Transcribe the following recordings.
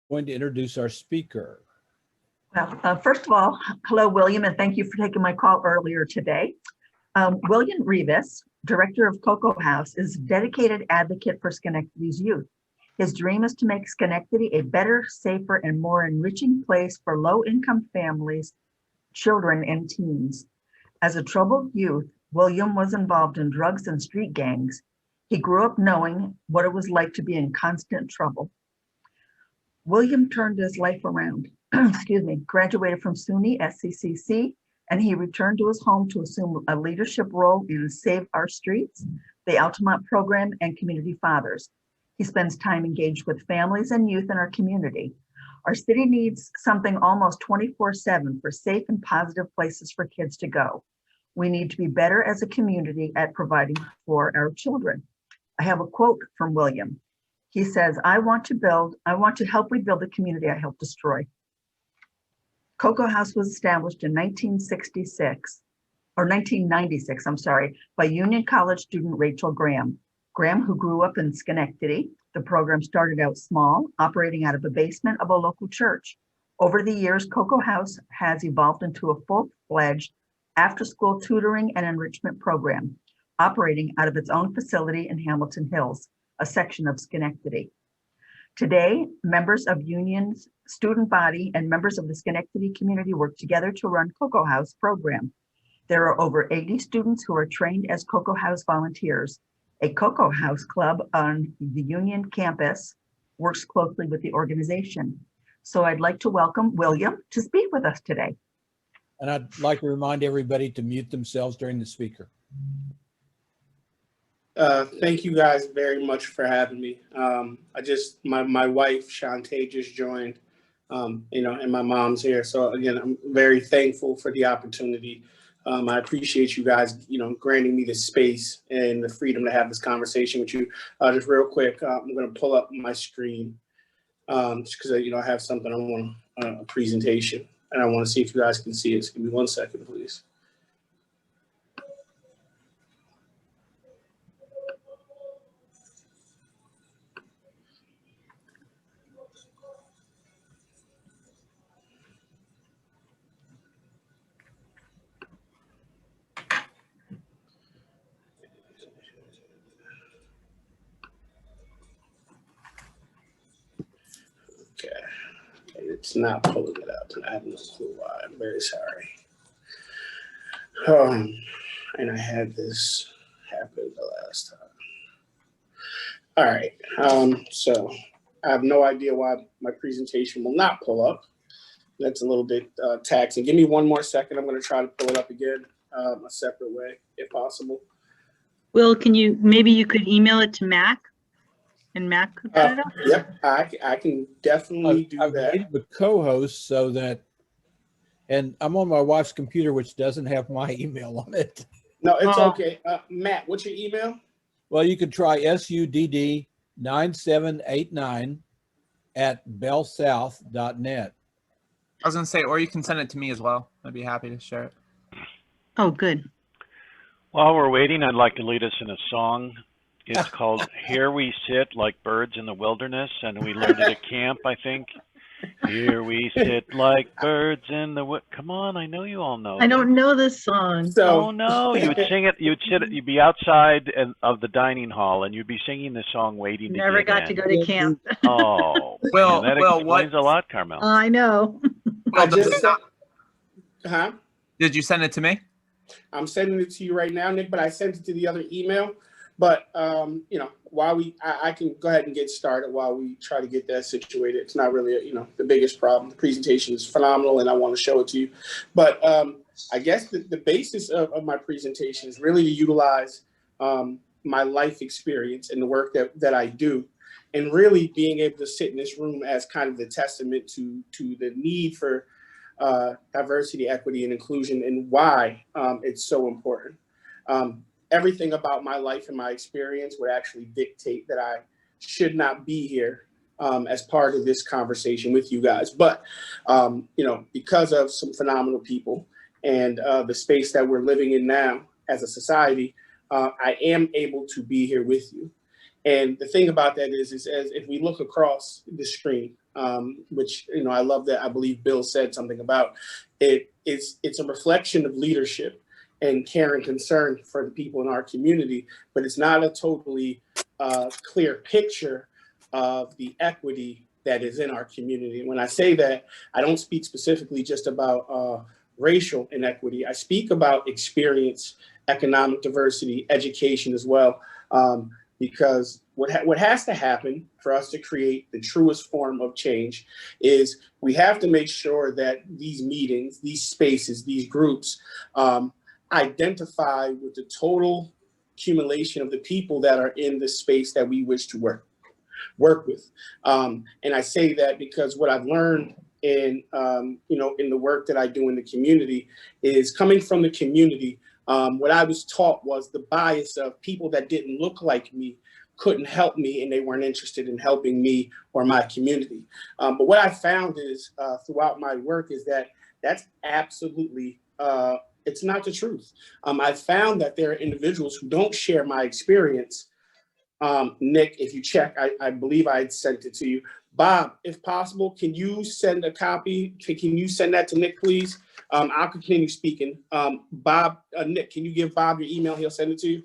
Going to introduce our speaker. Well, first of all, hello, William, and thank you for taking my call earlier today. William Rivas, director of Cocoa House, is a dedicated advocate for Schenectady's youth. His dream is to make Schenectady a better, safer, and more enriching place for low-income families, children, and teens. As a troubled youth, William was involved in drugs and street gangs. He grew up knowing what it was like to be in constant trouble. William turned his life around, graduated from SUNY SCCC, and he returned to his home to assume a leadership role in Save Our Streets, the Altamont program, and Community Fathers. He spends time engaged with families and youth in our community. Our city needs something almost 24/7 for safe and positive places for kids to go. We need to be better as a community at providing for our children. I have a quote from William. He says, I want to help rebuild the community I helped destroy. Cocoa House was established in 1996, by Union College student Rachel Graham. Graham, who grew up in Schenectady, the program started out small, operating out of the basement of a local church. Over the years, Cocoa House has evolved into a full-fledged after-school tutoring and enrichment program, operating out of its own facility in Hamilton Hills, a section of Schenectady. Today, members of Union's student body and members of the Schenectady community work together to run Cocoa House program. There are over 80 students who are trained as Cocoa House volunteers. A Cocoa House club on the Union campus works closely with the organization. So I'd like to welcome William to speak with us today. And I'd like to remind everybody to mute themselves during the speaker. Thank you guys very much for having me. My wife, Shantae, just joined, and my mom's here. So again, I'm very thankful for the opportunity. I appreciate you guys, granting me the space and the freedom to have this conversation with you. Just real quick, I'm going to pull up my screen just because, I have something I want, a presentation, and I want to see if you guys can see it. So give me 1 second, please. Okay, it's not pulling it up, and I have no clue why. I'm very sorry. And I had this happen the last time. All right, so I have no idea why my presentation will not pull up. That's a little bit taxing. Give me 1 more second. I'm going to try to pull it up again a separate way, if possible. Will, maybe you could email it to Mac? And Mac could put it up? Yep, I can definitely do that. I've made the co-host so that, and I'm on my wife's computer, which doesn't have my email on it. No, it's okay. Matt, what's your email? Well, you could try sudd9789@bellsouth.net. I was going to say, or you can send it to me as well. I'd be happy to share it. Oh, good. While we're waiting, I'd like to lead us in a song. It's called Here We Sit Like Birds in the Wilderness, and we learned it at camp, I think. Here we sit like birds in the wood. Come on, I know you all know. I don't know this song. Oh no, you would sing it. You'd be outside of the dining hall, and you'd be singing the song, waiting to Never got to go to camp. Oh, Well, that explains a lot, Carmel. I know. Well, did you send it to me? I'm sending it to you right now, Nick, but I sent it to the other email. But, while I can go ahead and get started while we try to get that situated. It's not really, the biggest problem. The presentation is phenomenal and I want to show it to you. But I guess the basis of my presentation is really to utilize my life experience and the work that I do, and really being able to sit in this room as kind of the testament to the need for diversity, equity, and inclusion, and why it's so important. Everything about my life and my experience would actually dictate that I should not be here as part of this conversation with you guys. But, because of some phenomenal people and the space that we're living in now as a society, I am able to be here with you. And the thing about that is as if we look across the screen, which, you know, I love that. I believe Bill said something about it. It's a reflection of leadership and care and concern for the people in our community, but it's not a totally clear picture of the equity that is in our community. And when I say that, I don't speak specifically just about racial inequity. I speak about experience, economic diversity, education as well, because what has to happen for us to create the truest form of change is we have to make sure that these meetings, these spaces, these groups identify with the total accumulation of the people that are in the space that we wish to work with. And I say that because what I've learned in, in the work that I do in the community is coming from the community. What I was taught was the bias of people that didn't look like me couldn't help me, and they weren't interested in helping me or my community. But what I found is throughout my work is that that's absolutely, it's not the truth. I found that there are individuals who don't share my experience. Nick, if you check, I believe I had sent it to you. Bob, if possible, can you send a copy? Can you send that to Nick, please? I'll continue speaking. Bob, Nick, can you give Bob your email? He'll send it to you.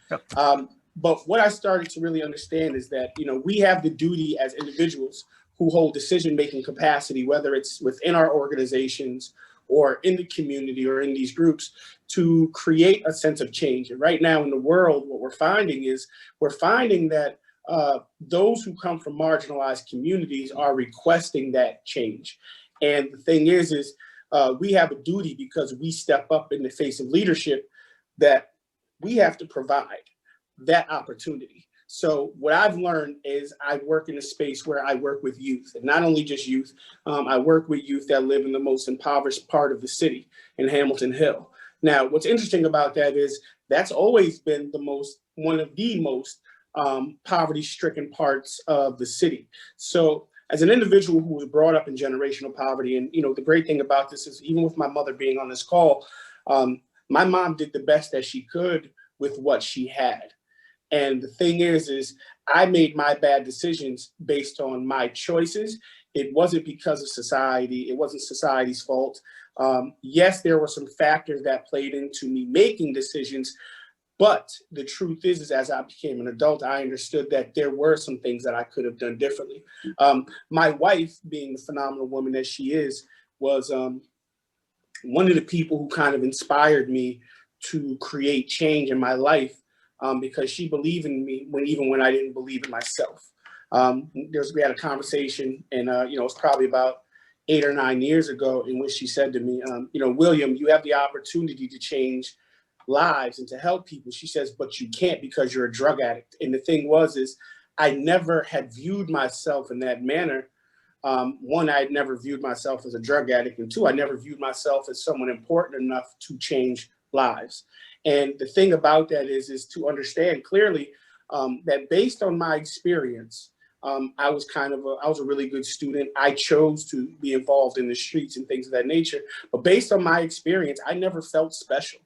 Yep. But what I started to really understand is that, you know, we have the duty as individuals who hold decision-making capacity, whether it's within our organizations or in the community or in these groups, to create a sense of change. And right now in the world, what we're finding that those who come from marginalized communities are requesting that change. And the thing is we have a duty, because we step up in the face of leadership, that we have to provide that opportunity. So what I've learned is I work in a space where I work with youth, and not only just youth, I work with youth that live in the most impoverished part of the city in Hamilton Hill. Now, what's interesting about that is that's always been one of the most poverty-stricken parts of the city. So as an individual who was brought up in generational poverty, and you know, the great thing about this is even with my mother being on this call, my mom did the best that she could with what she had. And the thing is I made my bad decisions based on my choices. It wasn't because of society. It wasn't society's fault. Yes, there were some factors that played into me making decisions, but the truth is as I became an adult, I understood that there were some things that I could have done differently. My wife, being the phenomenal woman that she is, was one of the people who kind of inspired me to create change in my life, because she believed in me even when I didn't believe in myself. We had a conversation, and it was probably about 8 or 9 years ago, in which she said to me, William, you have the opportunity to change lives and to help people. She says, but you can't because you're a drug addict. And the thing is I never had viewed myself in that manner. One, I had never viewed myself as a drug addict, and two, I never viewed myself as someone important enough to change lives. And the thing about that is to understand clearly that based on my experience, I was a really good student. I chose to be involved in the streets and things of that nature. But based on my experience, I never felt special.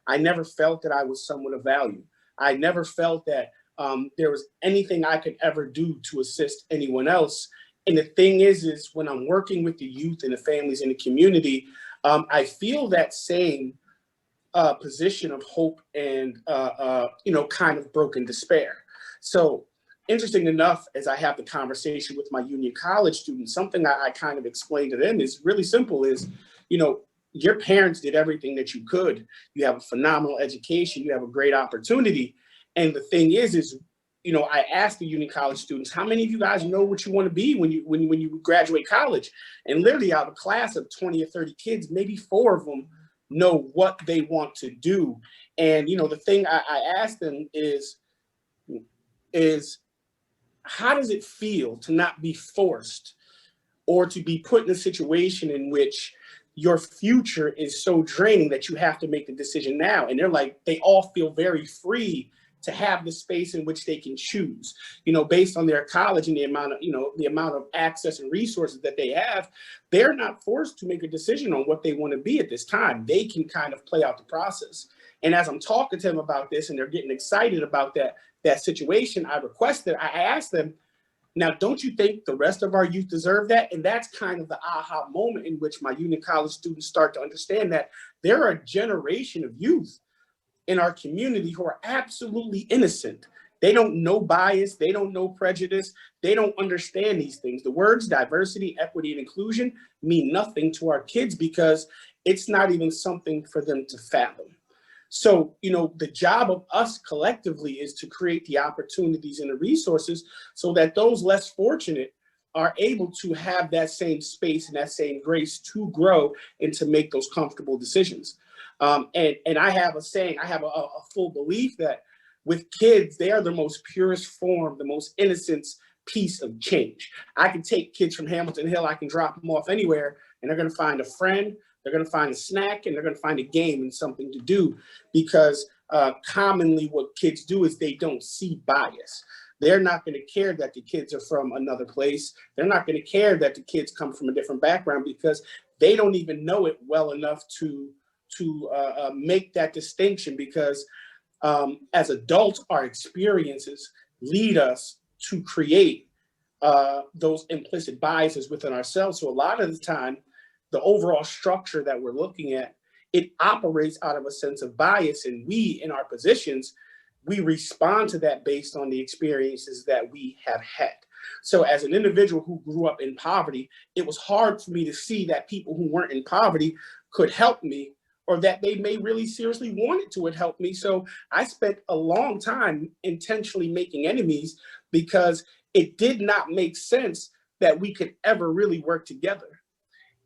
I never felt that I was someone of value. I never felt that there was anything I could ever do to assist anyone else. And the thing is when I'm working with the youth and the families in the community, I feel that same position of hope and, kind of broken despair. So interesting enough, as I have the conversation with my Union College students, something I kind of explained to them is really simple is, your parents did everything that you could. You have a phenomenal education. You have a great opportunity. And the thing is, I asked the Union College students, how many of you guys know what you want to be when you graduate college? And literally out of a class of 20 or 30 kids, maybe 4 of them know what they want to do. And, the thing I asked them is how does it feel to not be forced or to be put in a situation in which your future is so draining that you have to make the decision now? And they're like, they all feel very free to have the space in which they can choose, based on their college and the amount of access and resources that they have. They're not forced to make a decision on what they want to be at this time. They can kind of play out the process. And as I'm talking to them about this and they're getting excited about that situation, I asked them, Now, don't you think the rest of our youth deserve that? And that's kind of the aha moment in which my Union College students start to understand that there are a generation of youth in our community who are absolutely innocent. They don't know bias. They don't know prejudice. They don't understand these things. The words diversity, equity, and inclusion mean nothing to our kids because it's not even something for them to fathom. So, the job of us collectively is to create the opportunities and the resources so that those less fortunate are able to have that same space and that same grace to grow and to make those comfortable decisions. And I have a saying, I have a full belief that with kids, they are the most purest form, the most innocent piece of change. I can take kids from Hamilton Hill, I can drop them off anywhere, and they're going to find a friend, they're going to find a snack, and they're going to find a game and something to do, because commonly what kids do is they don't see bias. They're not going to care that the kids are from another place. They're not going to care that the kids come from a different background because they don't even know it well enough to make that distinction, because as adults, our experiences lead us to create those implicit biases within ourselves. So a lot of the time, the overall structure that we're looking at, it operates out of a sense of bias, and we, in our positions, we respond to that based on the experiences that we have had. So as an individual who grew up in poverty, it was hard for me to see that people who weren't in poverty could help me, or that they may really seriously wanted to help me. So I spent a long time intentionally making enemies because it did not make sense that we could ever really work together.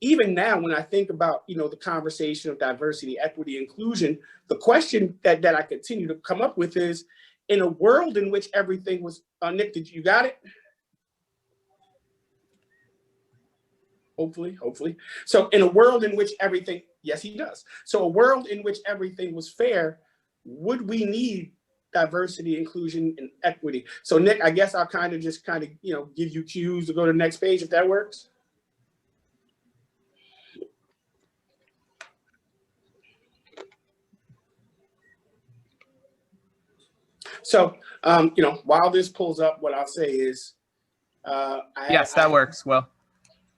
Even now, when I think about, the conversation of diversity, equity, inclusion, the question that I continue to come up with is, in a world in which everything was, Nick, you got it? Hopefully. So in a world in which everything, yes, he does. So a world in which everything was fair, would we need diversity, inclusion, and equity? So Nick, I guess I'll just give you cues to go to the next page if that works. So, while this pulls up, what I'll say is, Yes, that works. Well,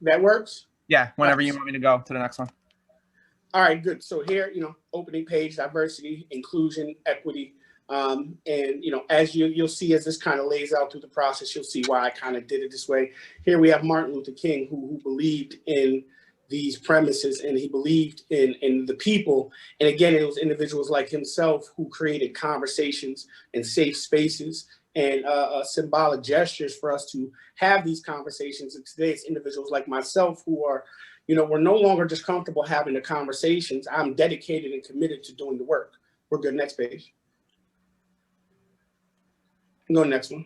that works. yeah, whenever you want me to go to the next one. All right, good. So here, opening page, diversity, inclusion, equity. And, as you'll see, as this kind of lays out through the process, you'll see why I kind of did it this way. Here we have Martin Luther King, who believed in these premises, and he believed in the people. And again, it was individuals like himself who created conversations and safe spaces and symbolic gestures for us to have these conversations. And today it's individuals like myself who are, we're no longer just comfortable having the conversations. I'm dedicated and committed to doing the work. We're good. Next page. Go next one.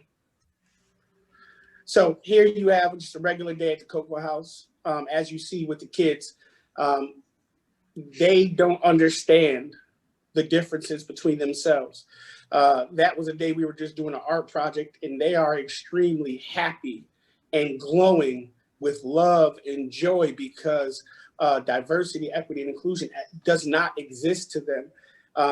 So here you have just a regular day at the Cocoa House. As you see with the kids, they don't understand the differences between themselves. That was a day we were just doing an art project, and they are extremely happy and glowing with love and joy because diversity, equity, and inclusion does not exist to them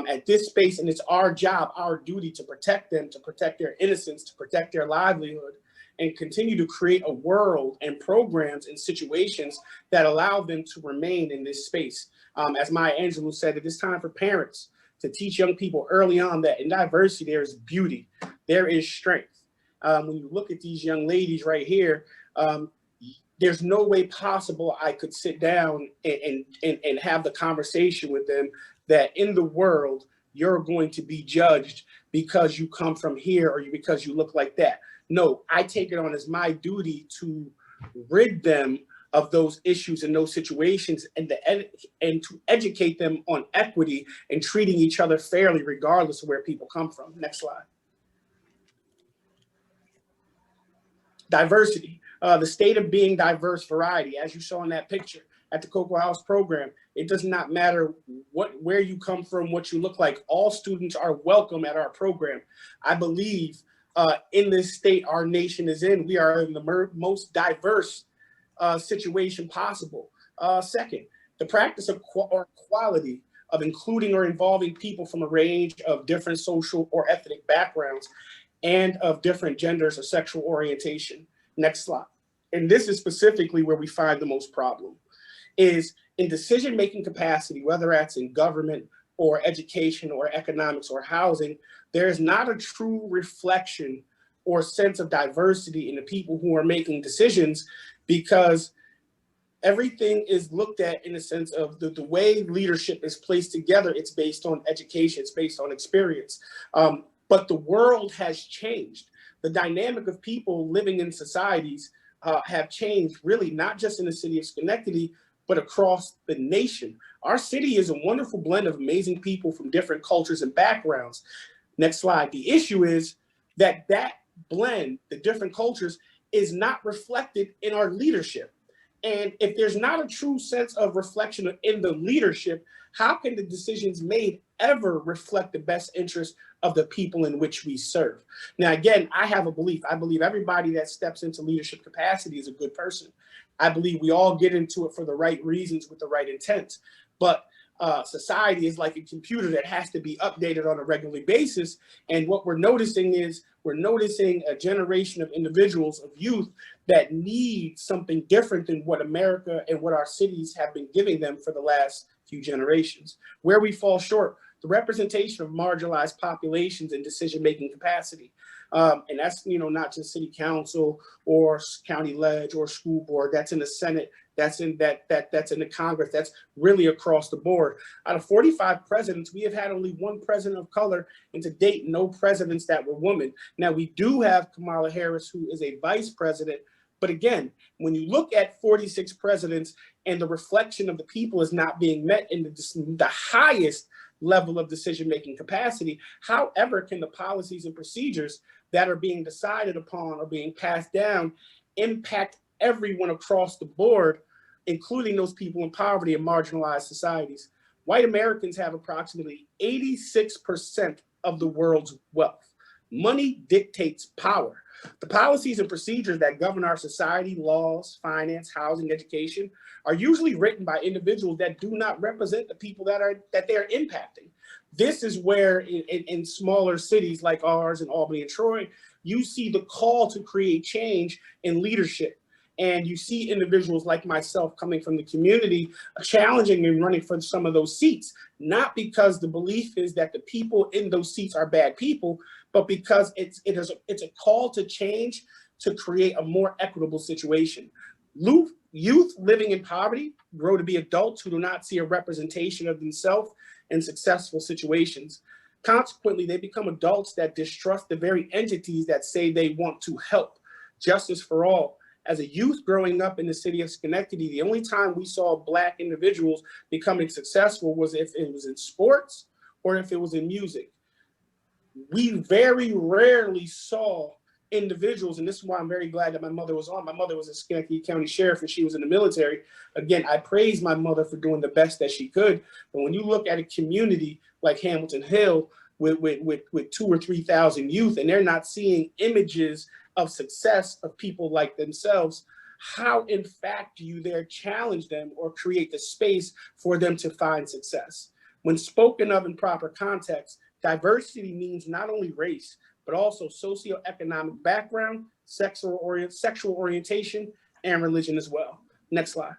at this space. And it's our job, our duty to protect them, to protect their innocence, to protect their livelihood, and continue to create a world and programs and situations that allow them to remain in this space. As Maya Angelou said, it is time for parents to teach young people early on that in diversity, there is beauty, there is strength. When you look at these young ladies right here, there's no way possible I could sit down and have the conversation with them that in the world, you're going to be judged because you come from here or because you look like that. No, I take it on as my duty to rid them of those issues and those situations and to educate them on equity and treating each other fairly regardless of where people come from. Next slide. Diversity, the state of being diverse variety, as you saw in that picture at the Cocoa House program. It does not matter where you come from, what you look like. All students are welcome at our program. I believe in this state our nation is in, we are in the most diverse situation possible. Second, the practice of quality of including or involving people from a range of different social or ethnic backgrounds and of different genders or sexual orientation. Next slide. And this is specifically where we find the most problem, is in decision-making capacity, whether that's in government or education or economics or housing, there is not a true reflection or sense of diversity in the people who are making decisions, because everything is looked at in the sense of the way leadership is placed together. It's based on education, it's based on experience. But the world has changed. The dynamic of people living in societies have changed, really, not just in the city of Schenectady, but across the nation. Our city is a wonderful blend of amazing people from different cultures and backgrounds. Next slide. The issue is that blend, the different cultures, is not reflected in our leadership. And if there's not a true sense of reflection in the leadership, how can the decisions made ever reflect the best interest of the people in which we serve? Now, again, I have a belief. I believe everybody that steps into leadership capacity is a good person. I believe we all get into it for the right reasons with the right intent. But society is like a computer that has to be updated on a regular basis. And what we're noticing is a generation of individuals, of youth, that need something different than what America and what our cities have been giving them for the last few generations. Where we fall short, the representation of marginalized populations in decision-making capacity. And that's, not just city council or county ledge or school board. That's in the Senate. That's in that's in the Congress. That's really across the board. Out of 45 presidents, we have had only one president of color, and to date, no presidents that were women. Now, we do have Kamala Harris, who is a vice president. But again, when you look at 46 presidents and the reflection of the people is not being met in the highest level of decision-making capacity, however can the policies and procedures that are being decided upon or being passed down impact everyone across the board, including those people in poverty and marginalized societies? White Americans have approximately 86% of the world's wealth. Money dictates power. The policies and procedures that govern our society, laws, finance, housing, education, are usually written by individuals that do not represent the people that they are impacting. This is where in smaller cities like ours in Albany and Troy, you see the call to create change in leadership. And you see individuals like myself coming from the community challenging and running for some of those seats, not because the belief is that the people in those seats are bad people, but because it's a call to change to create a more equitable situation. Youth living in poverty grow to be adults who do not see a representation of themselves in successful situations. Consequently, they become adults that distrust the very entities that say they want to help. Justice for all. As a youth growing up in the city of Schenectady, the only time we saw Black individuals becoming successful was if it was in sports or if it was in music. We very rarely saw individuals, and this is why I'm very glad that my mother was on. My mother was a Schenectady County Sheriff and she was in the military. Again, I praise my mother for doing the best that she could. But when you look at a community like Hamilton Hill with 2,000 or 3,000 youth, and they're not seeing images of success of people like themselves, how in fact do you there challenge them or create the space for them to find success? When spoken of in proper context, diversity means not only race, but also socioeconomic background, sexual orientation, and religion as well. Next slide.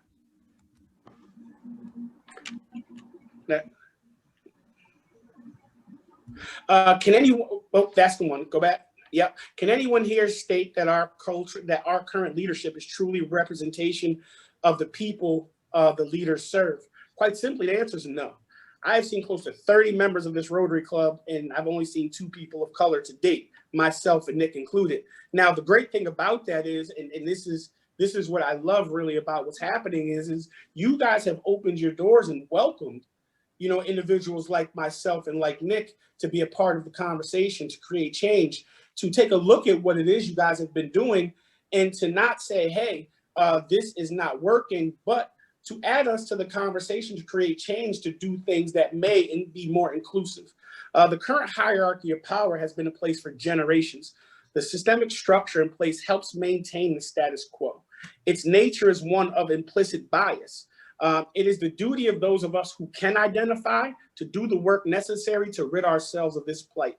Can anyone, oh, that's the one, go back. Yep. Can anyone here state that our culture, that our current leadership is truly a representation of the people the leaders serve? Quite simply, the answer is no. I've seen close to 30 members of this Rotary Club, and I've only seen 2 people of color to date, myself and Nick included. Now, the great thing about that is, and this is what I love really about what's happening is you guys have opened your doors and welcomed, individuals like myself and like Nick to be a part of the conversation, to create change, to take a look at what it is you guys have been doing, and to not say, hey, this is not working, but to add us to the conversation, to create change, to do things that may be more inclusive. The current hierarchy of power has been in place for generations. The systemic structure in place helps maintain the status quo. Its nature is one of implicit bias. It is the duty of those of us who can identify to do the work necessary to rid ourselves of this plight.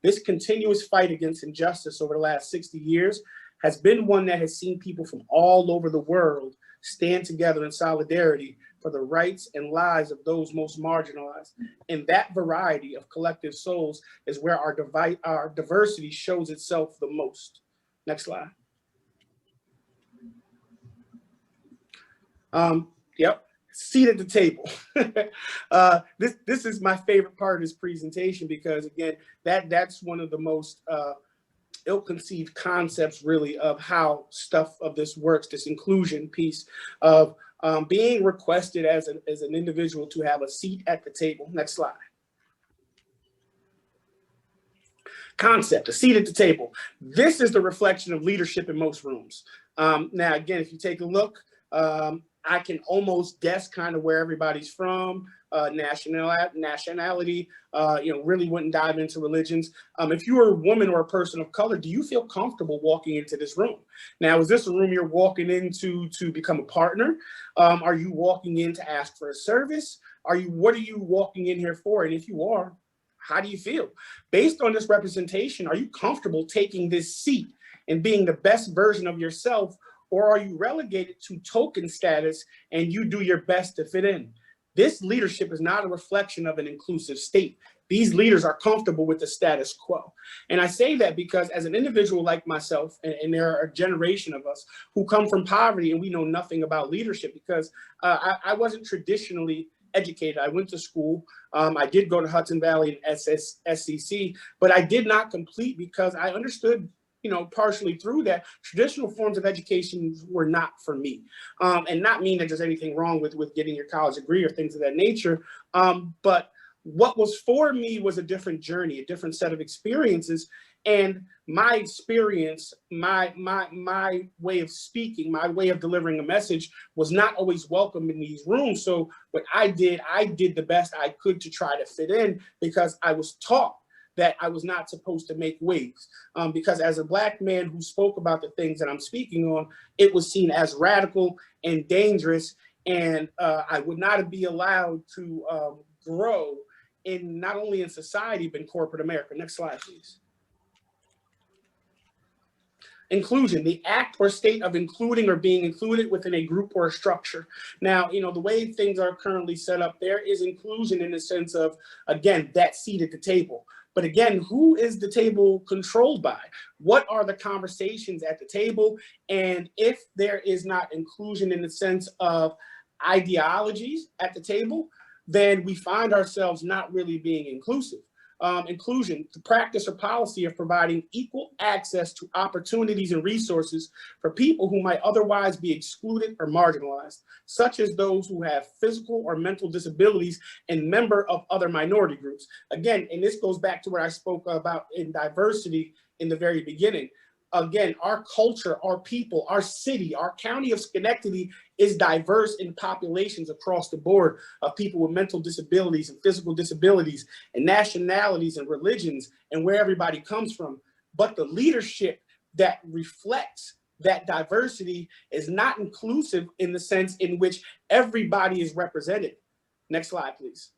This continuous fight against injustice over the last 60 years has been one that has seen people from all over the world stand together in solidarity for the rights and lives of those most marginalized. And that variety of collective souls is where our diversity shows itself the most. Next slide. Yep, seat at the table. This is my favorite part of this presentation because, again, that's one of the most ill-conceived concepts really of how stuff of this works, this inclusion piece of being requested as an individual to have a seat at the table. Next slide. Concept, a seat at the table. This is the reflection of leadership in most rooms. Now, again, if you take a look, I can almost guess kind of where everybody's from, nationality, really wouldn't dive into religions. If you are a woman or a person of color, do you feel comfortable walking into this room? Now, is this a room you're walking into to become a partner? Are you walking in to ask for a service? What are you walking in here for? And if you are, how do you feel? Based on this representation, are you comfortable taking this seat and being the best version of yourself? Or are you relegated to token status and you do your best to fit in? This leadership is not a reflection of an inclusive state. These leaders are comfortable with the status quo. And I say that because as an individual like myself, and there are a generation of us who come from poverty and we know nothing about leadership because I wasn't traditionally educated. I went to school. I did go to Hudson Valley and SCC, but I did not complete because I understood partially through that, traditional forms of education were not for me. And not mean that there's anything wrong with getting your college degree or things of that nature. But what was for me was a different journey, a different set of experiences. And my experience, my way of speaking, my way of delivering a message was not always welcome in these rooms. So what I did the best I could to try to fit in because I was taught that I was not supposed to make waves. Because as a Black man who spoke about the things that I'm speaking on, it was seen as radical and dangerous, and I would not be allowed to grow in not only in society, but in corporate America. Next slide, please. Inclusion, the act or state of including or being included within a group or a structure. Now, the way things are currently set up, there is inclusion in the sense of, again, that seat at the table. But again, who is the table controlled by? What are the conversations at the table? And if there is not inclusion in the sense of ideologies at the table, then we find ourselves not really being inclusive. Inclusion, the practice or policy of providing equal access to opportunities and resources for people who might otherwise be excluded or marginalized, such as those who have physical or mental disabilities and member of other minority groups. Again, and this goes back to what I spoke about in diversity in the very beginning. Again, our culture, our people, our city, our county of Schenectady is diverse in populations across the board of people with mental disabilities and physical disabilities and nationalities and religions and where everybody comes from. But the leadership that reflects that diversity is not inclusive in the sense in which everybody is represented. Next slide, please.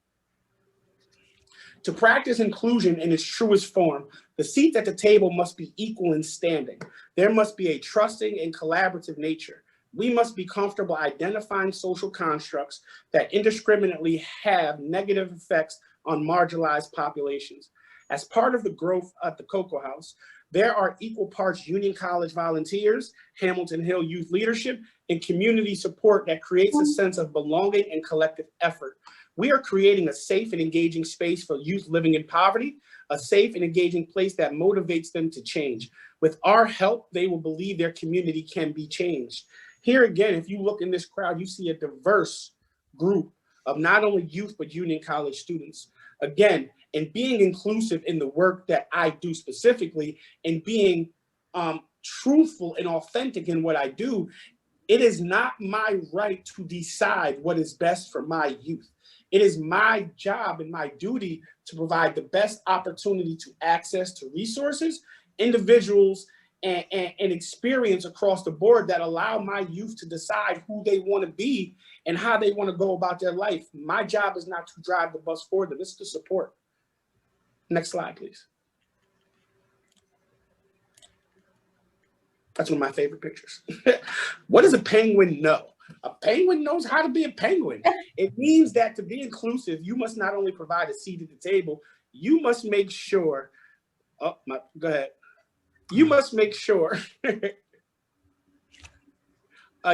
To practice inclusion in its truest form, the seats at the table must be equal in standing. There must be a trusting and collaborative nature. We must be comfortable identifying social constructs that indiscriminately have negative effects on marginalized populations. As part of the growth at the Cocoa House, there are equal parts Union College volunteers, Hamilton Hill youth leadership, and community support that creates a sense of belonging and collective effort. We are creating a safe and engaging space for youth living in poverty, a safe and engaging place that motivates them to change. With our help, they will believe their community can be changed. Here again, if you look in this crowd, you see a diverse group of not only youth, but Union College students. Again, and being inclusive in the work that I do specifically and being truthful and authentic in what I do, it is not my right to decide what is best for my youth. It is my job and my duty to provide the best opportunity to access to resources, individuals, and experience across the board that allow my youth to decide who they want to be and how they want to go about their life. My job is not to drive the bus for them, it's to support. Next slide, please. That's one of my favorite pictures. What does a penguin know? A penguin knows how to be a penguin. It means that to be inclusive, you must not only provide a seat at the table, you must make sure, go ahead. You must make sure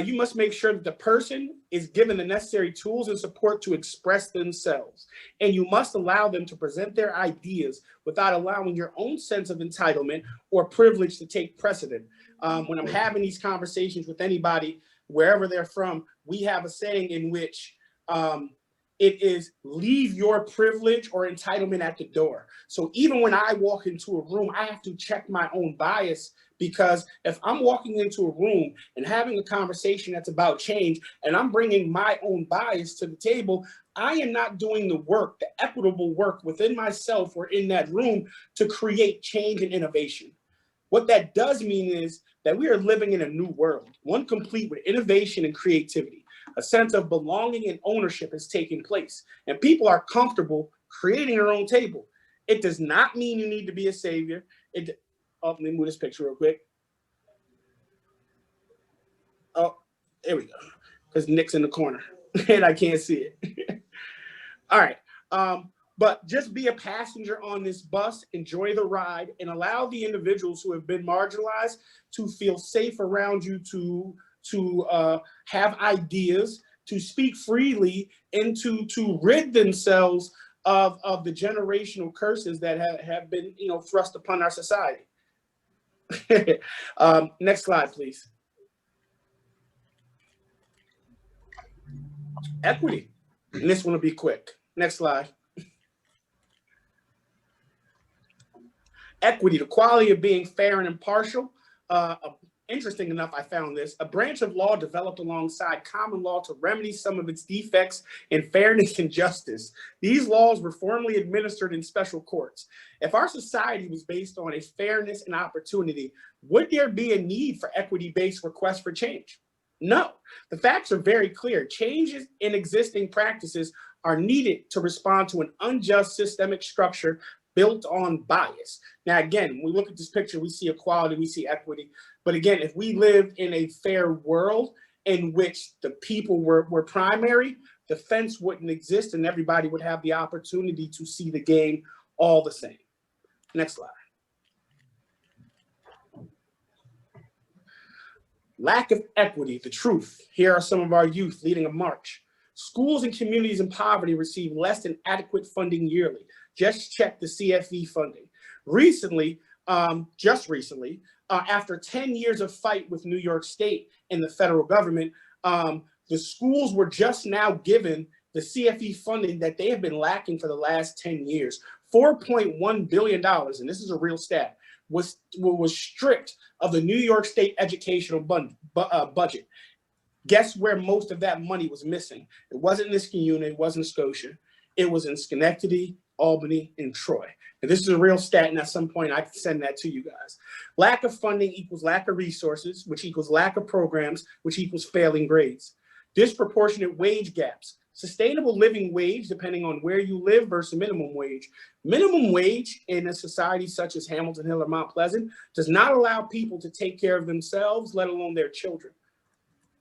you must make sure that the person is given the necessary tools and support to express themselves. And you must allow them to present their ideas without allowing your own sense of entitlement or privilege to take precedent. When I'm having these conversations with anybody, wherever they're from, we have a saying in which it is leave your privilege or entitlement at the door. So even when I walk into a room, I have to check my own bias, because if I'm walking into a room and having a conversation that's about change and I'm bringing my own bias to the table, I am not doing the work, the equitable work within myself or in that room to create change and innovation. What that does mean is that we are living in a new world, one complete with innovation and creativity. A sense of belonging and ownership is taking place, and people are comfortable creating their own table. It does not mean you need to be a savior. Let me move this picture real quick. Oh, there we go. Because Nick's in the corner and I can't see it. All right. But just be a passenger on this bus, enjoy the ride, and allow the individuals who have been marginalized to feel safe around you, to have ideas, to speak freely, and to rid themselves of the generational curses that have been thrust upon our society. Next slide, please. Equity. And this one will be quick. Next slide. Equity, the quality of being fair and impartial. Interesting enough, I found this. A branch of law developed alongside common law to remedy some of its defects in fairness and justice. These laws were formerly administered in special courts. If our society was based on a fairness and opportunity, would there be a need for equity-based requests for change? No. The facts are very clear. Changes in existing practices are needed to respond to an unjust systemic structure built on bias. Now, again, when we look at this picture, we see equality, we see equity. But again, if we lived in a fair world in which the people were primary, the fence wouldn't exist and everybody would have the opportunity to see the game all the same. Next slide. Lack of equity, the truth. Here are some of our youth leading a march. Schools and communities in poverty receive less than adequate funding yearly. Just check the CFE funding. Recently, after 10 years of fight with New York State and the federal government, the schools were just now given the CFE funding that they have been lacking for the last 10 years. $4.1 billion, and this is a real stat, was stripped of the New York State educational budget. Guess where most of that money was missing? It wasn't in Niskayuna, it wasn't Scotia. It was in Schenectady, Albany, and Troy. And this is a real stat, and at some point I can send that to you guys. Lack of funding equals lack of resources, which equals lack of programs, which equals failing grades. Disproportionate wage gaps. Sustainable living wage, depending on where you live, versus minimum wage. Minimum wage in a society such as Hamilton Hill or Mount Pleasant does not allow people to take care of themselves, let alone their children.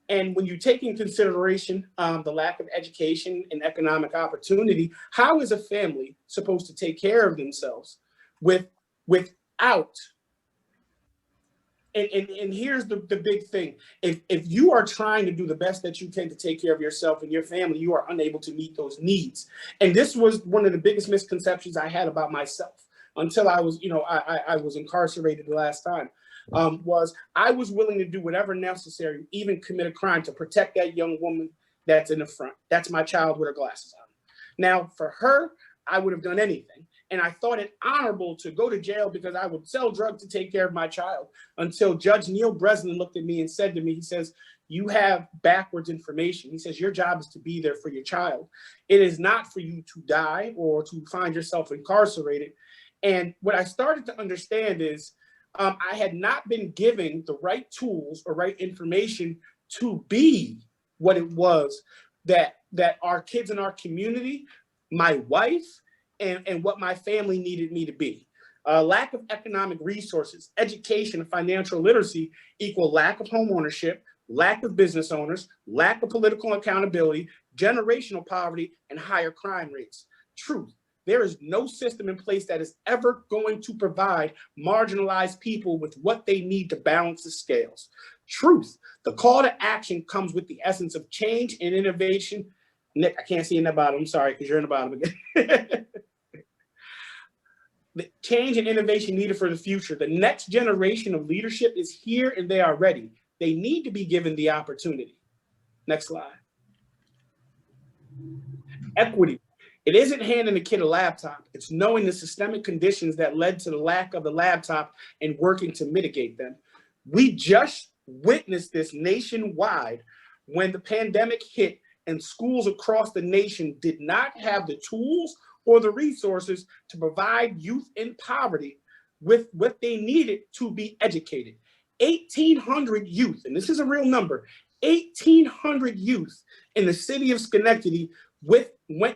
And when you take in consideration the lack of education and economic opportunity, how is a family supposed to take care of themselves without? And here's the big thing. If you are trying to do the best that you can to take care of yourself and your family, you are unable to meet those needs. And this was one of the biggest misconceptions I had about myself until I was, I was incarcerated the last time. Was I was willing to do whatever necessary, even commit a crime to protect that young woman that's in the front. That's my child with her glasses on. Now, for her, I would have done anything. And I thought it honorable to go to jail because I would sell drugs to take care of my child, until Judge Neil Breslin looked at me and said to me, he says, you have backwards information. He says, your job is to be there for your child. It is not for you to die or to find yourself incarcerated. And what I started to understand is, I had not been given the right tools or right information to be what it was that our kids in our community, my wife, and what my family needed me to be. Lack of economic resources, education, and financial literacy equal lack of home ownership, lack of business owners, lack of political accountability, generational poverty, and higher crime rates. Truth. There is no system in place that is ever going to provide marginalized people with what they need to balance the scales. Truth. The call to action comes with the essence of change and innovation. Nick, I can't see you in the bottom. I'm sorry, because you're in the bottom again. The change and innovation needed for the future. The next generation of leadership is here and they are ready. They need to be given the opportunity. Next slide. Equity. It isn't handing a kid a laptop. It's knowing the systemic conditions that led to the lack of the laptop and working to mitigate them. We just witnessed this nationwide when the pandemic hit and schools across the nation did not have the tools or the resources to provide youth in poverty with what they needed to be educated. 1,800 youth, and this is a real number, 1,800 youth in the city of Schenectady went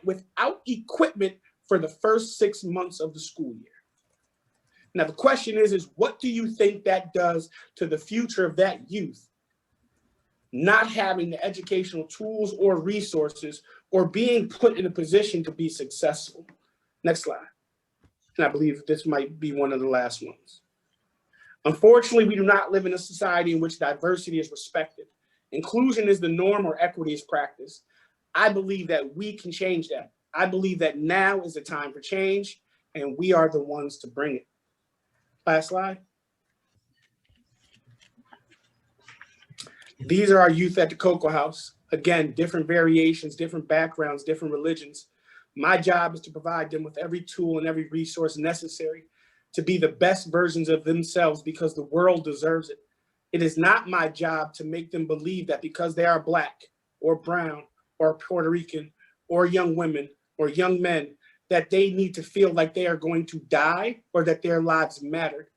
without equipment for the first 6 months of the school year. Now, the question is what do you think that does to the future of that youth? Not having the educational tools or resources or being put in a position to be successful. Next slide. And I believe this might be one of the last ones. Unfortunately, we do not live in a society in which diversity is respected. Inclusion is the norm or equity is practiced. I believe that we can change that. I believe that now is the time for change, and we are the ones to bring it. Last slide. These are our youth at the Cocoa House. Again, different variations, different backgrounds, different religions. My job is to provide them with every tool and every resource necessary to be the best versions of themselves because the world deserves it. It is not my job to make them believe that because they are Black or brown or Puerto Rican or young women or young men, that they need to feel like they are going to die or that their lives matter.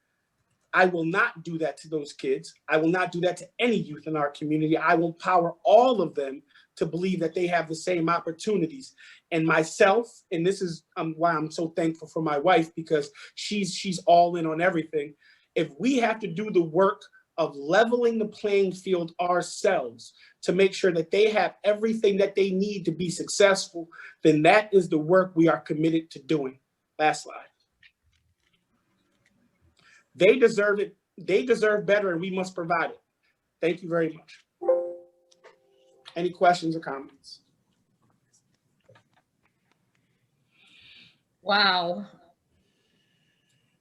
I will not do that to those kids. I will not do that to any youth in our community. I will empower all of them to believe that they have the same opportunities. And myself, and this is why I'm so thankful for my wife, because she's all in on everything. If we have to do the work of leveling the playing field ourselves to make sure that they have everything that they need to be successful, then that is the work we are committed to doing. Last slide. They deserve it. They deserve better, and we must provide it. Thank you very much. Any questions or comments? Wow.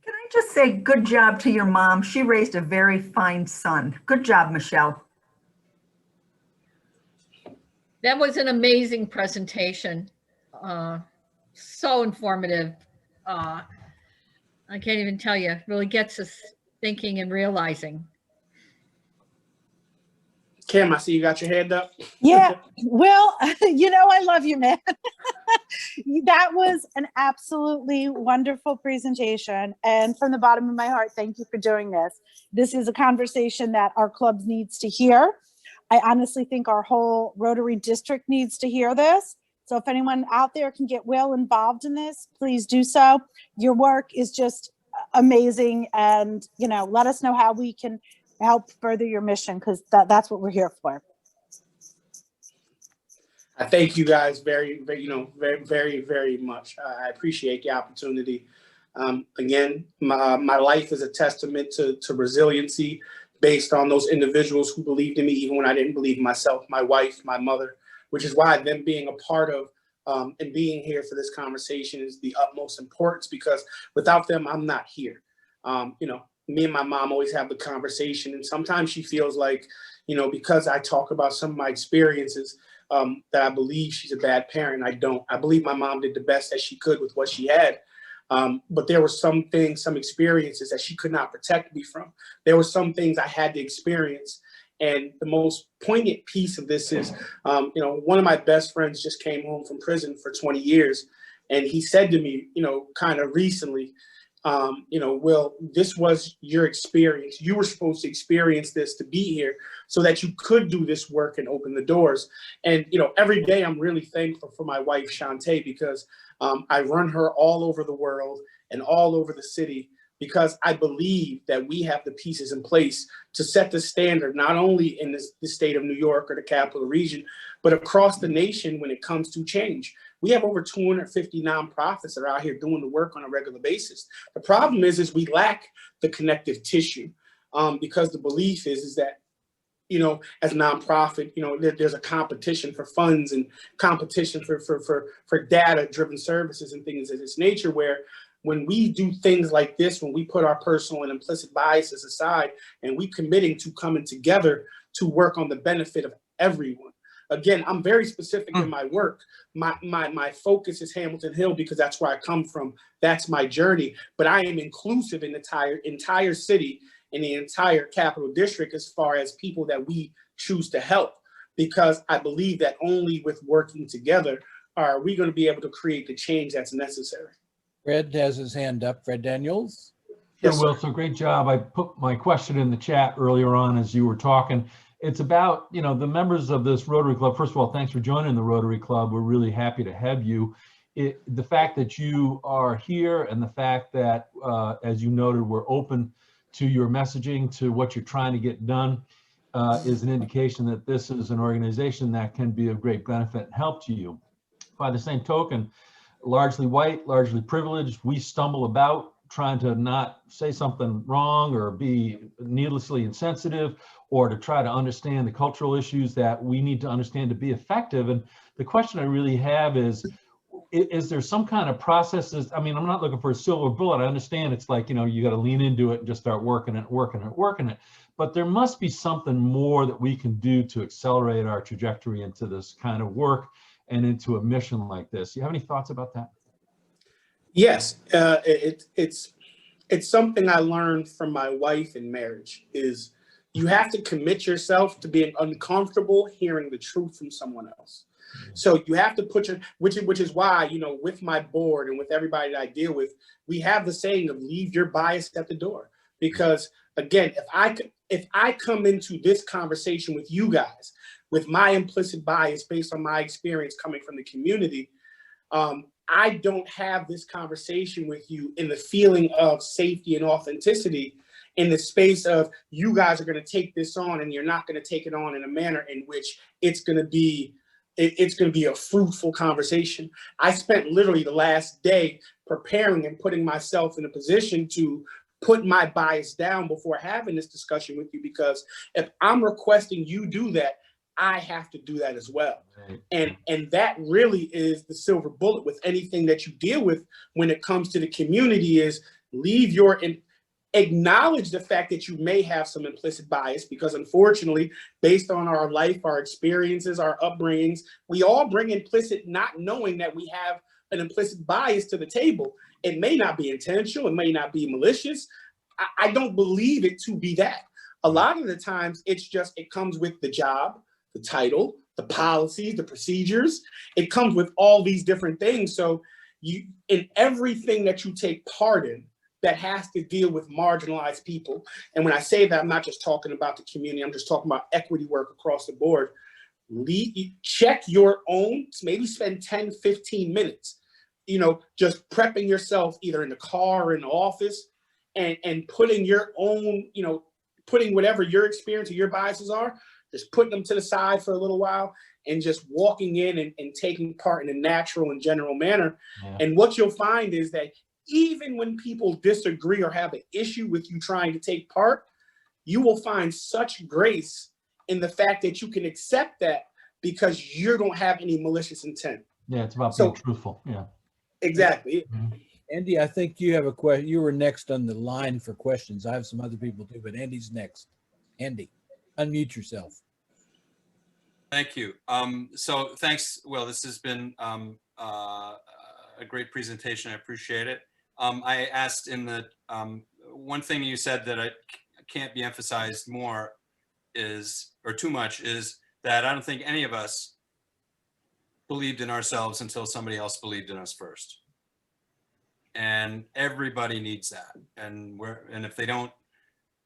Can I just say good job to your mom? She raised a very fine son. Good job, Michelle. That was an amazing presentation. So informative. I can't even tell you. It really gets us thinking and realizing. Kim, I see you got your hand up. Yeah, well, I love you, man. That was an absolutely wonderful presentation. And from the bottom of my heart, thank you for doing this. This is a conversation that our club needs to hear. I honestly think our whole Rotary district needs to hear this. So if anyone out there can get well involved in this, please do so. Your work is just amazing. And, let us know how we can help further your mission, because that's what we're here for. I thank you guys very, very, very, very much. I appreciate the opportunity. Again, my life is a testament to resiliency based on those individuals who believed in me, even when I didn't believe in myself, my wife, my mother, which is why them being a part of and being here for this conversation is the utmost importance, because without them, I'm not here. Me and my mom always have the conversation, and sometimes she feels like, because I talk about some of my experiences, that I believe she's a bad parent. I don't. I believe my mom did the best that she could with what she had. But there were some things, some experiences that she could not protect me from. There were some things I had to experience. And the most poignant piece of this is, one of my best friends just came home from prison for 20 years. And he said to me, kind of recently, Will, this was your experience. You were supposed to experience this to be here so that you could do this work and open the doors. And, every day I'm really thankful for my wife, Shantae, because I run her all over the world and all over the city because I believe that we have the pieces in place to set the standard, not only in the state of New York or the capital region, but across the nation when it comes to change. We have over 250 nonprofits that are out here doing the work on a regular basis. The problem is we lack the connective tissue, because the belief is that, you know, as a nonprofit, you know, there's a competition for funds and competition for data-driven services and things of this nature, where when we do things like this, when we put our personal and implicit biases aside and we committing to coming together to work on the benefit of everyone. Again, I'm very specific in my work. My focus is Hamilton Hill because that's where I come from. That's my journey. But I am inclusive in the entire city, in the entire capital district, as far as people that we choose to help, because I believe that only with working together are we going to be able to create the change that's necessary. Fred has his hand up. Fred Daniels. Yes, Sure, sir. Will, so great job. I put my question in the chat earlier on as you were talking. It's about, you know, the members of this Rotary Club. First of all, thanks for joining the Rotary Club. We're really happy to have you. The fact that you are here and the fact that, as you noted, we're open to your messaging, to what you're trying to get done, is an indication that this is an organization that can be of great benefit and help to you. By the same token, largely white, largely privileged, we stumble about trying to not say something wrong or be needlessly insensitive, or to try to understand the cultural issues that we need to understand to be effective. And the question I really have is there some kind of processes? I mean, I'm not looking for a silver bullet. I understand it's like, you know, you got to lean into it and just start working it. But there must be something more that we can do to accelerate our trajectory into this kind of work and into a mission like this. You have any thoughts about that? Yes, it's something I learned from my wife in marriage, is you have to commit yourself to being uncomfortable hearing the truth from someone else. So you have to put which is why, you know, with my board and with everybody that I deal with, we have the saying of leave your bias at the door. Because again, if I come into this conversation with you guys with my implicit bias based on my experience coming from the community, I don't have this conversation with you in the feeling of safety and authenticity, in the space of you guys are going to take this on and you're not going to take it on in a manner in which it's going to be a fruitful conversation. I spent literally the last day preparing and putting myself in a position to put my bias down before having this discussion with you, because if I'm requesting you do that, I have to do that as well. And that really is the silver bullet with anything that you deal with when it comes to the community, is acknowledge the fact that you may have some implicit bias, because unfortunately, based on our life, our experiences, our upbringings, we all bring implicit, not knowing that we have an implicit bias to the table. It may not be intentional, it may not be malicious. I don't believe it to be that. A lot of the times it comes with the job, the title, the policies, the procedures. It comes with all these different things. So in everything that you take part in, that has to deal with marginalized people. And when I say that, I'm not just talking about the community, I'm just talking about equity work across the board. Check your own, maybe spend 10, 15 minutes, you know, just prepping yourself either in the car or in the office, and putting your own, you know, putting whatever your experience or your biases are, just putting them to the side for a little while and just walking in and taking part in a natural and general manner. Yeah. And what you'll find is that even when people disagree or have an issue with you trying to take part, you will find such grace in the fact that you can accept that because you don't have any malicious intent. Yeah, it's about being truthful. Yeah, exactly. Mm-hmm. Andy, I think you have a question. You were next on the line for questions. I have some other people too, but Andy's next. Andy, unmute yourself. Thank you. So thanks, Will. This has been a great presentation. I appreciate it. I asked in the one thing you said that I can't be emphasized more or too much is that I don't think any of us believed in ourselves until somebody else believed in us first. And everybody needs that. And if they don't,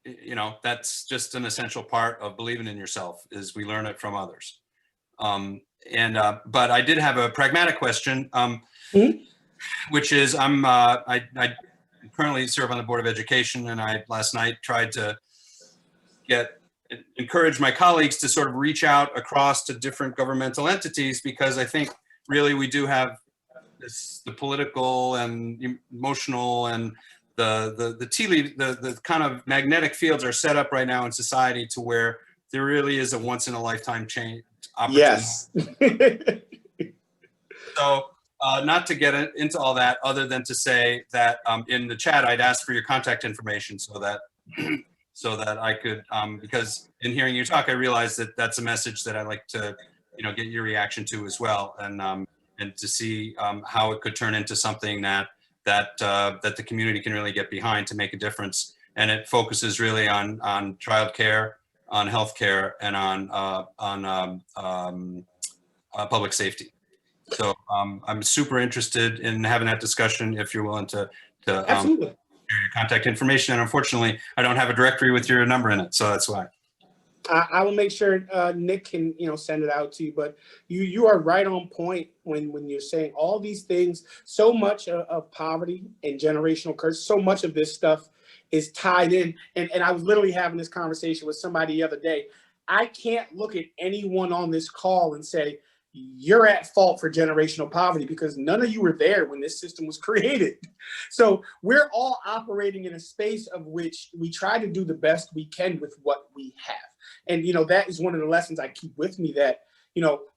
you know, that's just an essential part of believing in yourself, is we learn it from others. But I did have a pragmatic question, which is I currently serve on the Board of Education, and I last night tried to encourage my colleagues to sort of reach out across to different governmental entities, because I think really we do have the political and emotional and the tea leaf, the kind of magnetic fields are set up right now in society to where there really is a once in a lifetime change opportunity. Yes. So not to get into all that, other than to say that in the chat, I'd ask for your contact information so that I could, because in hearing you talk, I realized that that's a message that I'd like to, get your reaction to as well, and to see how it could turn into something that the community can really get behind to make a difference. And it focuses really on childcare, on healthcare, and on public safety. So I'm super interested in having that discussion if you're willing to Absolutely. share your contact information. And unfortunately, I don't have a directory with your number in it, so that's why. I will make sure Nick can, send it out to you. But you are right on point when you're saying all these things. So much of poverty and generational curse, so much of this stuff is tied in. And I was literally having this conversation with somebody the other day. I can't look at anyone on this call and say, you're at fault for generational poverty, because none of you were there when this system was created. So we're all operating in a space of which we try to do the best we can with what we have. And, that is one of the lessons I keep with me, that,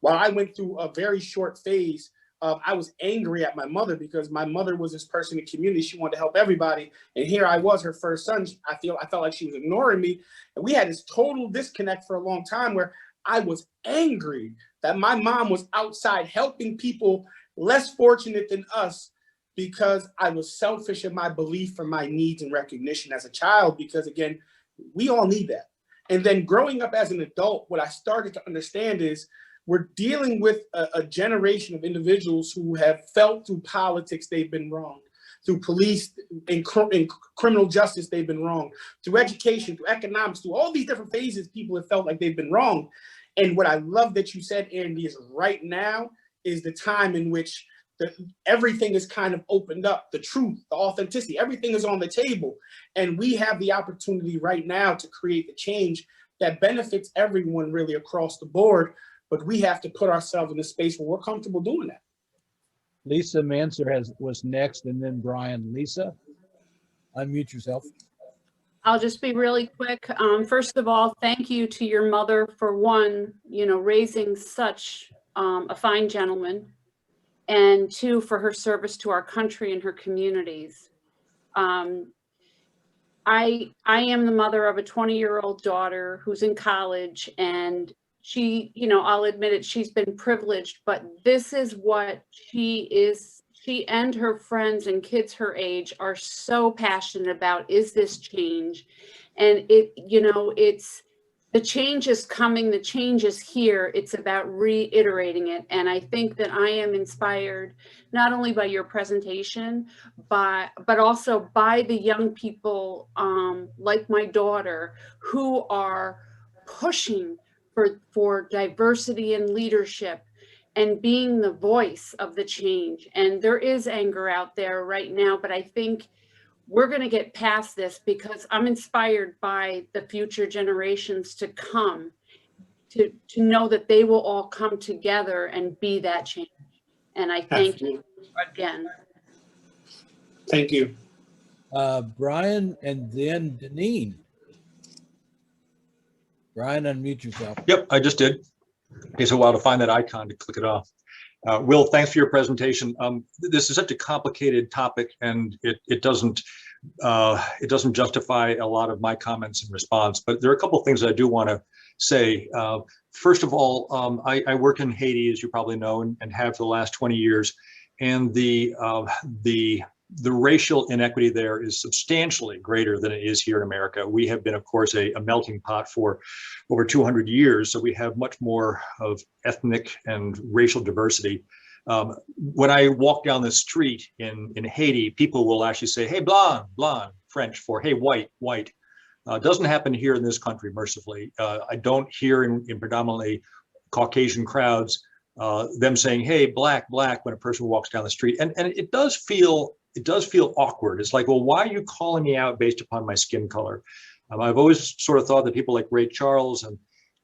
while I went through a very short phase, I was angry at my mother, because my mother was this person in the community. She wanted to help everybody. And here I was, her first son. I felt like she was ignoring me. And we had this total disconnect for a long time, where I was angry that my mom was outside helping people less fortunate than us, because I was selfish in my belief for my needs and recognition as a child, because again, we all need that. And then growing up as an adult, what I started to understand is we're dealing with a generation of individuals who have felt through politics they've been wronged, through police and criminal justice they've been wronged, through education, through economics, through all these different phases people have felt like they've been wronged. And what I love that you said, Andy, is right now is the time in which everything is kind of opened up. The truth, the authenticity, everything is on the table. And we have the opportunity right now to create the change that benefits everyone really across the board. But we have to put ourselves in a space where we're comfortable doing that. Lisa Manser was next, and then Brian. Lisa, unmute yourself. I'll just be really quick. First of all, thank you to your mother for raising such a fine gentleman, and two, for her service to our country and her communities. I am the mother of a 20-year-old daughter who's in college, and she, I'll admit it, she's been privileged, but this is what she is. She and her friends and kids her age are so passionate about, is this change? And it's, the change is coming, the change is here. It's about reiterating it. And I think that I am inspired not only by your presentation, but also by the young people like my daughter, who are pushing for diversity and leadership, and being the voice of the change. And there is anger out there right now, but I think we're going to get past this, because I'm inspired by the future generations to come, to know that they will all come together and be that change. And I thank you again. Thank you. Brian, and then Deneen. Brian, unmute yourself. Yep, I just did. It takes a while to find that icon to click it off. Will, thanks for your presentation. This is such a complicated topic, and it doesn't justify a lot of my comments in response. But there are a couple of things I do want to say. First of all, I work in Haiti, as you probably know, and have for the last 20 years, and the racial inequity there is substantially greater than it is here in America. We have been, of course, a melting pot for over 200 years, so we have much more of ethnic and racial diversity. When I walk down the street in Haiti, people will actually say, "Hey, blonde," French for "Hey, white." Doesn't happen here in this country, mercifully. I don't hear in predominantly Caucasian crowds them saying, "Hey, black," when a person walks down the street. And it does feel it does feel awkward. It's like, well, why are you calling me out based upon my skin color? I've always sort of thought that people like Ray Charles and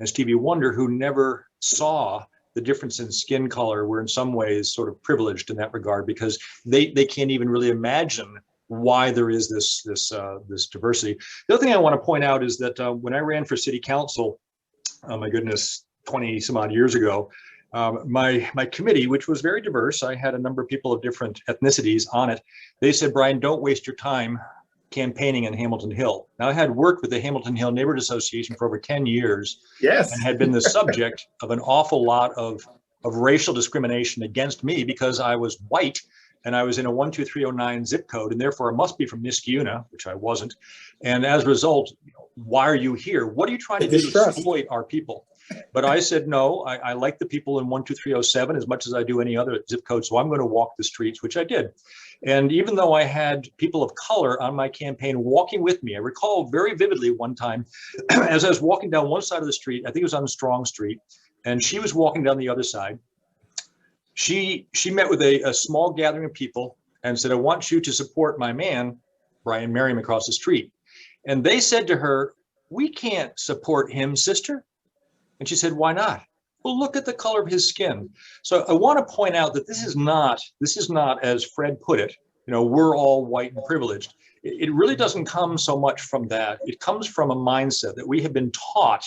Stevie Wonder, who never saw the difference in skin color, were in some ways sort of privileged in that regard, because they can't even really imagine why there is this diversity. The other thing I want to point out is that when I ran for city council, oh my goodness, 20 some odd years ago, my committee, which was very diverse, I had a number of people of different ethnicities on it. They said, Brian, don't waste your time campaigning in Hamilton Hill. Now, I had worked with the Hamilton Hill Neighborhood Association for over 10 years, Yes, and had been the subject of an awful lot of racial discrimination against me because I was white and I was in a 12309 zip code, and therefore I must be from Niskayuna, which I wasn't. And as a result, why are you here? What are you trying to do to exploit our people? But I said, no, I like the people in 12307 as much as I do any other zip code. So I'm going to walk the streets, which I did. And even though I had people of color on my campaign walking with me, I recall very vividly one time as I was walking down one side of the street, I think it was on Strong Street, and she was walking down the other side. She met with a small gathering of people and said, I want you to support my man, Brian Merriam, across the street. And they said to her, we can't support him, sister. And she said, why not? Well, look at the color of his skin. So I want to point out that this is not, as Fred put it, we're all white and privileged. It really doesn't come so much from that. It comes from a mindset that we have been taught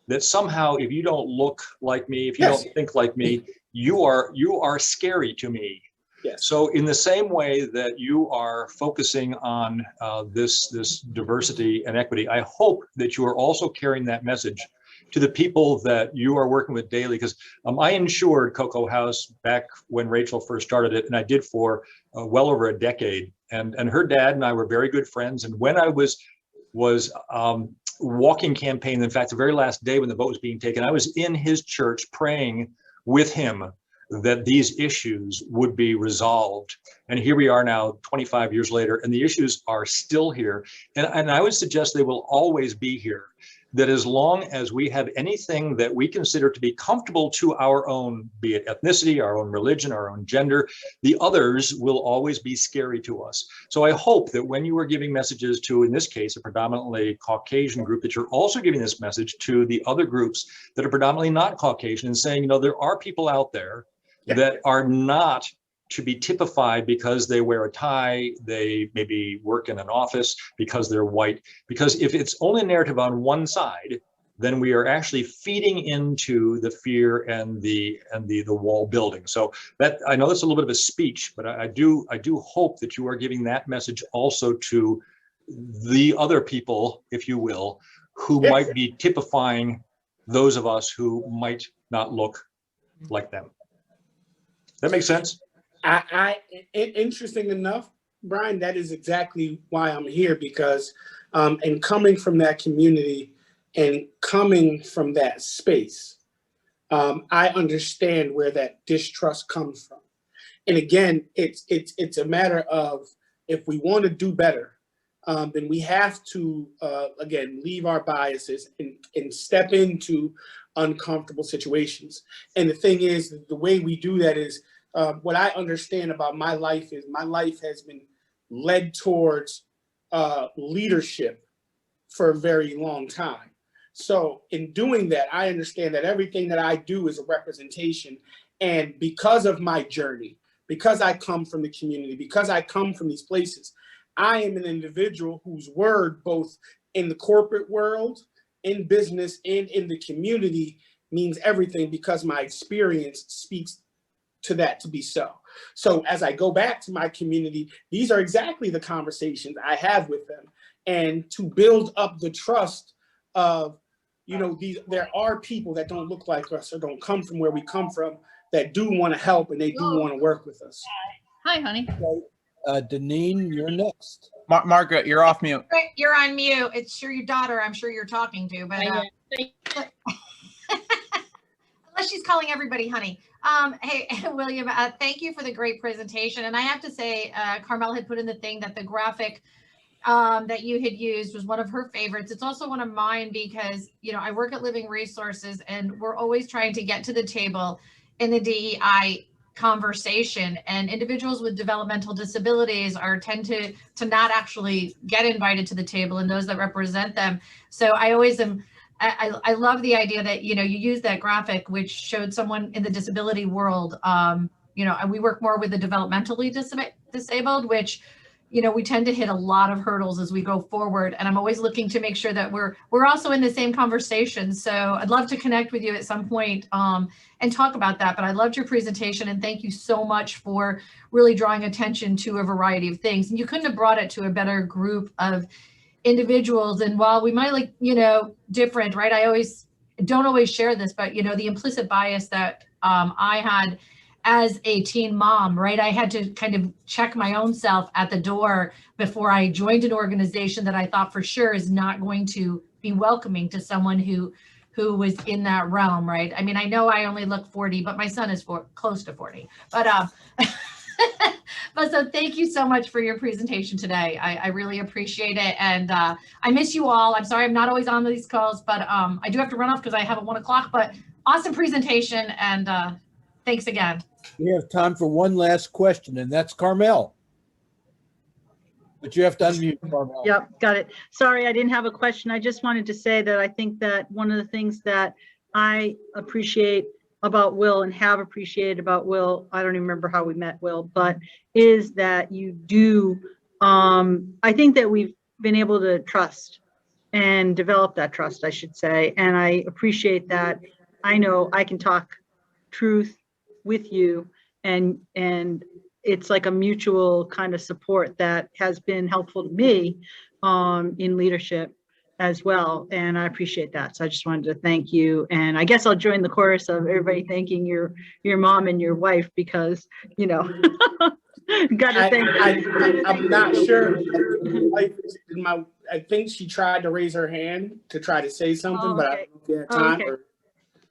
that somehow if you don't look like me, if you don't think like me, you are scary to me. Yes. So in the same way that you are focusing on this diversity and equity, I hope that you are also carrying that message to the people that you are working with daily, because I insured Cocoa House back when Rachel first started it, and I did for well over a decade. And her dad and I were very good friends. And when I was walking campaign, in fact, the very last day when the vote was being taken, I was in his church praying with him that these issues would be resolved. And here we are now 25 years later, and the issues are still here. And I would suggest they will always be here. That as long as we have anything that we consider to be comfortable to our own, be it ethnicity, our own religion, our own gender, the others will always be scary to us. So I hope that when you are giving messages to, in this case, a predominantly Caucasian group, that you're also giving this message to the other groups that are predominantly not Caucasian, and saying, there are people out there that are not to be typified because they wear a tie, they maybe work in an office, because they're white. Because if it's only a narrative on one side, then we are actually feeding into the fear and the wall building. So that, I know that's a little bit of a speech, but I do hope that you are giving that message also to the other people, if you will, who might be typifying those of us who might not look like them. That makes sense? Interesting enough, Brian, that is exactly why I'm here, because and coming from that community and coming from that space, I understand where that distrust comes from. And again, it's a matter of, if we want to do better, then we have to, again, leave our biases and step into uncomfortable situations. And the thing is, the way we do that is, what I understand about my life is my life has been led towards leadership for a very long time. So in doing that, I understand that everything that I do is a representation. And because of my journey, because I come from the community, because I come from these places, I am an individual whose word, both in the corporate world, in business, and in the community, means everything, because my experience speaks to that to be so. So as I go back to my community, these are exactly the conversations I have with them, and to build up the trust of, there are people that don't look like us or don't come from where we come from that do want to help, and they do want to work with us. Hi, honey. Deneen, you're next. Margaret, you're off mute. You're on mute. It's sure your daughter, I'm sure you're talking to, but unless she's calling everybody honey. Hey, William, thank you for the great presentation. And I have to say, Carmel had put in the thing that the graphic that you had used was one of her favorites. It's also one of mine, because, I work at Living Resources, and we're always trying to get to the table in the DEI conversation, and individuals with developmental disabilities tend to not actually get invited to the table, and those that represent them. So I always am, I love the idea that, you use that graphic, which showed someone in the disability world. And we work more with the developmentally disabled, which, we tend to hit a lot of hurdles as we go forward. And I'm always looking to make sure that we're also in the same conversation. So I'd love to connect with you at some point and talk about that. But I loved your presentation, and thank you so much for really drawing attention to a variety of things. And you couldn't have brought it to a better group of individuals. And while we might different, right? I don't always share this, but the implicit bias that I had as a teen mom, right? I had to kind of check my own self at the door before I joined an organization that I thought for sure is not going to be welcoming to someone who was in that realm, right? I mean, I know I only look 40, but my son is close to 40. But but so thank you so much for your presentation today. I really appreciate it. And I miss you all. I'm sorry I'm not always on these calls, but I do have to run off because I have a 1 o'clock, but awesome presentation. And thanks again. We have time for one last question, and that's Carmel. But you have to unmute, Carmel. Yep, got it. Sorry, I didn't have a question. I just wanted to say that I think that one of the things that I appreciate about Will and have appreciated about Will, I don't even remember how we met, Will, but is that you do, I think that we've been able to trust and develop that trust, I should say. And I appreciate that. I know I can talk truth with you, and it's like a mutual kind of support that has been helpful to me in leadership as well, and I appreciate that. So I just wanted to thank you, and I guess I'll join the chorus of everybody thanking your mom and your wife, because gotta thank. I'm not sure. I think she tried to raise her hand to try to say something, but I don't know if you had time. Okay.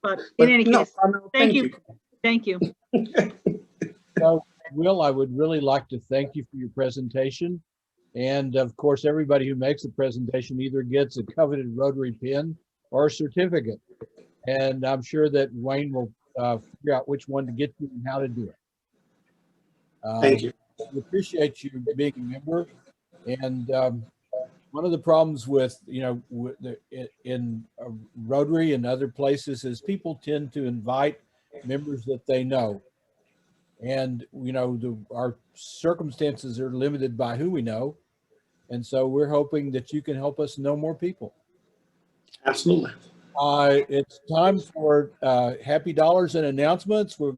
But in any case, thank you. Thank you. So, Will, I would really like to thank you for your presentation. And of course, everybody who makes a presentation either gets a coveted Rotary pin or a certificate. And I'm sure that Wayne will figure out which one to get you and how to do it. Thank you. We appreciate you being a member. And one of the problems with, in Rotary and other places is people tend to invite members that they know. And, our circumstances are limited by who we know. And so we're hoping that you can help us know more people. Absolutely. It's time for Happy Dollars and announcements. We're